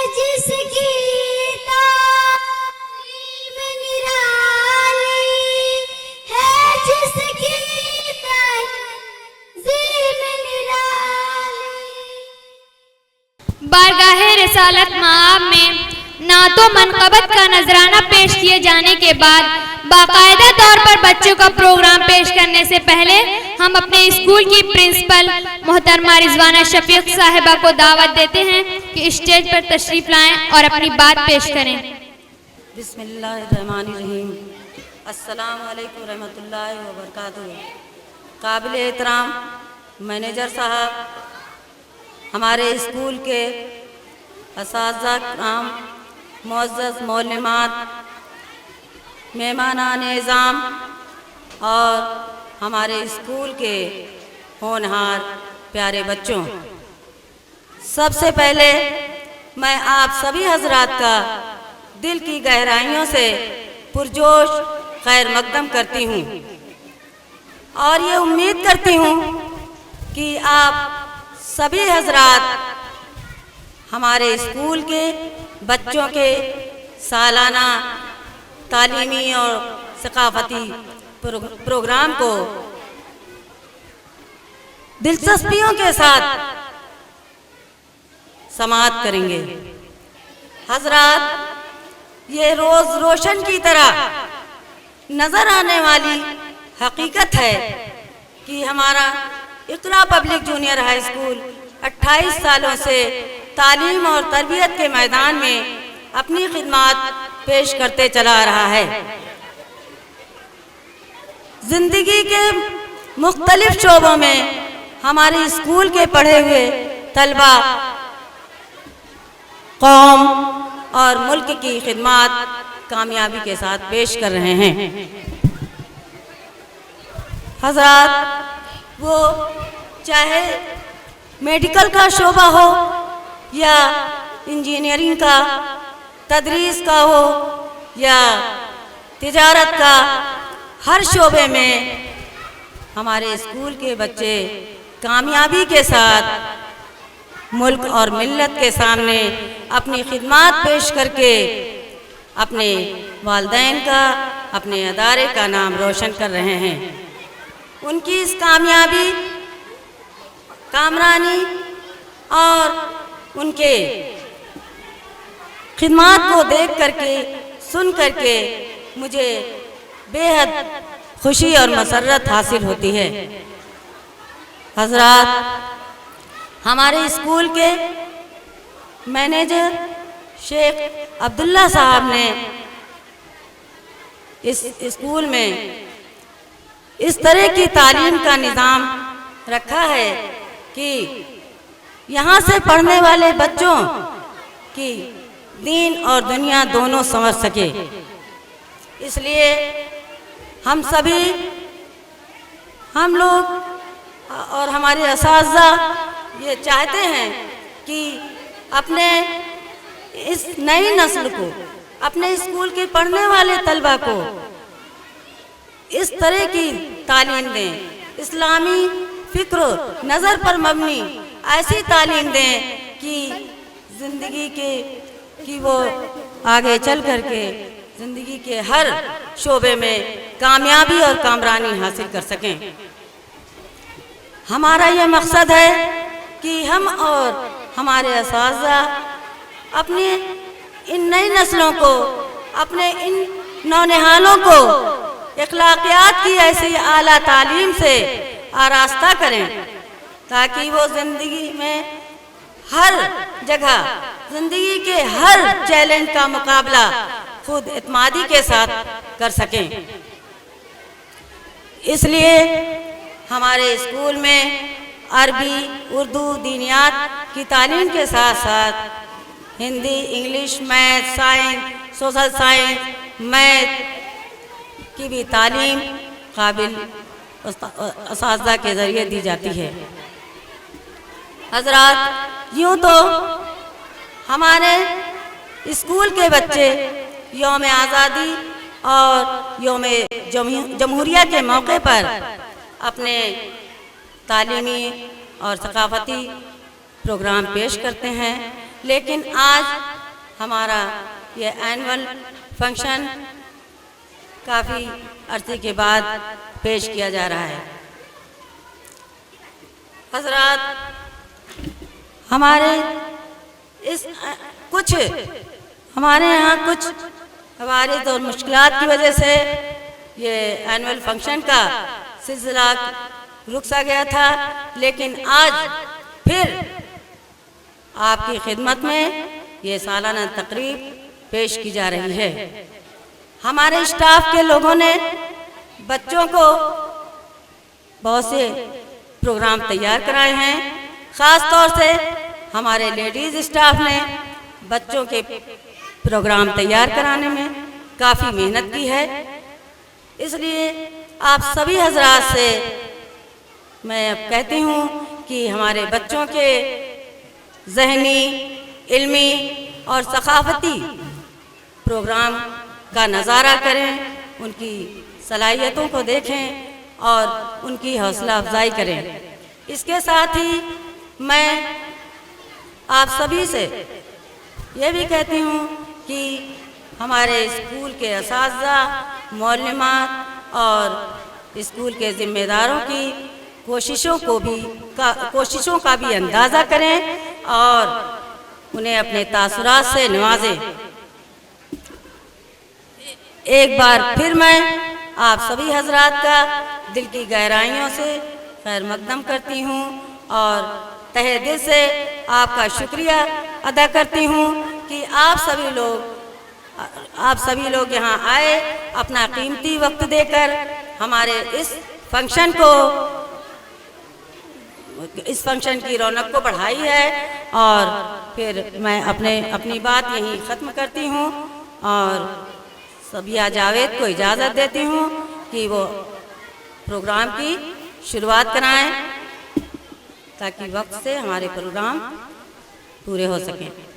जिसकी तालीम निराली है, जिसकी तहज़ीब निराली। बारगाह रिसालत माआब में नातो मनक़बत का नजराना पेश किए जाने के बाद बाकायदा तौर पर बच्चों का प्रोग्राम पेश करने से पहले हम अपने स्कूल की प्रिंसिपल मोहतरमा रिजवाना शफीक साहिबा को दावत देते हैं कि स्टेज पर तशरीफ लाएं और अपनी बात पेश करें। बिस्मिल्लाहिर्रहमानिर्रहीम। अस्सलामु अलैकुम रहमतुल्लाहि व बरकातुहू। काबिल एहतराम मैनेजर साहब, हमारे स्कूल के असातिज़ा किराम, मुअज़्ज़ज़ मौलमात, मेहमानान निज़ाम और हमारे स्कूल के होनहार प्यारे बच्चों, सबसे पहले मैं आप सभी हजरात का दिल की गहराइयों से पुरजोश खैर मकदम करती हूँ और ये उम्मीद करती हूँ कि आप सभी हजरात हमारे स्कूल के बच्चों के सालाना तालीमी और सकाफती प्रोग्राम को दिलचस्पियों के साथ समाअत करेंगे। हजरात, ये रोज़ रोशन की तरह नज़र आने वाली हकीकत है कि हमारा Iqra public junior high school 28 सालों से तालीम और तरबियत के मैदान में अपनी खिदमत पेश करते चला रहा है। ज़िंदगी के मुख्तलिफ शोबों में हमारे स्कूल के पढ़े हुए तलबा कौम और मुल्क की खिदमत कामयाबी के साथ पेश कर रहे हैं। हज़रात, वो चाहे मेडिकल का शोबा हो या इंजीनियरिंग का, तदरीस का हो या तिजारत का, हर शोबे में हमारे स्कूल के बच्चे कामयाबी के साथ मुल्क और मिल्लत के सामने अपनी खिदमत पेश करके अपने वालिदैन का, अपने अदारे का नाम रोशन कर रहे हैं। उनकी इस कामयाबी, कामरानी और उनके खिदमत को देख करके, सुन करके मुझे बेहद खुशी और मसरत हासिल होती है। हजरात, हमारे स्कूल के मैनेजर शेख अब्दुल्ला साहब ने इस स्कूल में इस तरह की तालीम का निज़ाम रखा है कि यहाँ से पढ़ने वाले बच्चों की दीन और दुनिया दोनों समझ सके। इसलिए हम सभी, हम लोग और हमारे असातिज़ा ये चाहते हैं कि अपने इस नई नस्ल को, अपने स्कूल के पढ़ने वाले तलबा को इस तरह की तालीम दें, इस्लामी फ़िक्र नज़र पर मबनी ऐसी तालीम दें कि ज़िंदगी की वो आगे चल करके ज़िंदगी के हर शोबे में कामयाबी और कामरानी हासिल कर सकें। हमारा ये मकसद है कि हम और हमारे असातिज़ा अपने इन नई नस्लों को, अपने इन नौनिहालों को अखलाकियात की ऐसी आला तालीम से आरास्ता करें ताकि वो ज़िंदगी में हर जगह, ज़िंदगी के हर चैलेंज का मुकाबला खुद एतमादी के साथ कर सकें। इसलिए हमारे स्कूल में अरबी, उर्दू, दीनियात की तालीम के साथ साथ Hindi, English, math, science, social science, math की भी तालीम काबिल असातिज़ा के ज़रिए दी जाती है। हज़रात, यूँ तो हमारे स्कूल के बच्चे यौम आज़ादी और यौम जमहूरिया के मौके पर अपने तालीमी और सकाफती प्रोग्राम पेश करते हैं, लेकिन आज हमारा ये एनुअल फंक्शन काफ़ी अरसे के बाद पेश किया जा रहा है। हजरात, हमारे हमारे यहाँ कुछ हवारिस और मुश्किलात की वजह से ये एनुअल फंक्शन का सिलसिला रुक सा गया था, लेकिन आज फिर आपकी खिदमत में ये सालाना तकरीब पेश की जा रही है। हमारे स्टाफ के लोगों ने बच्चों को बहुत से प्रोग्राम तैयार कराए हैं। ख़ास तौर से हमारे लेडीज़ स्टाफ ने बच्चों के प्रोग्राम तैयार कराने में काफ़ी मेहनत की है। इसलिए आप सभी हजरात से मैं अब कहती हूँ कि हमारे बच्चों के ज़हनी, इल्मी और सक़ाफ़ती प्रोग्राम का नज़ारा करें, उनकी सलाहियतों को देखें और उनकी हौसला अफजाई करें। इसके साथ ही मैं आप सभी से ये भी कहती हूँ कि हमारे स्कूल के असातिज़ा, मुअल्लिमात और स्कूल के ज़िम्मेदारों की कोशिशों का भी अंदाज़ा करें और उन्हें अपने तासुरात से नवाजें। एक बार फिर मैं आप सभी हजरात का दिल की गहराइयों से खैर मकदम करती हूँ और तहे दिल से आपका शुक्रिया अदा करती हूँ कि आप सभी लोग यहाँ आए, अपना कीमती वक्त देकर हमारे इस फंक्शन की रौनक को बढ़ाई है। और फिर मैं अपनी बात यहीं ख़त्म करती हूँ और सबिया जावेद को इजाज़त देती हूँ कि वो प्रोग्राम की शुरुआत कराएं ताकि वक्त से हमारे प्रोग्राम पूरे हो सकें।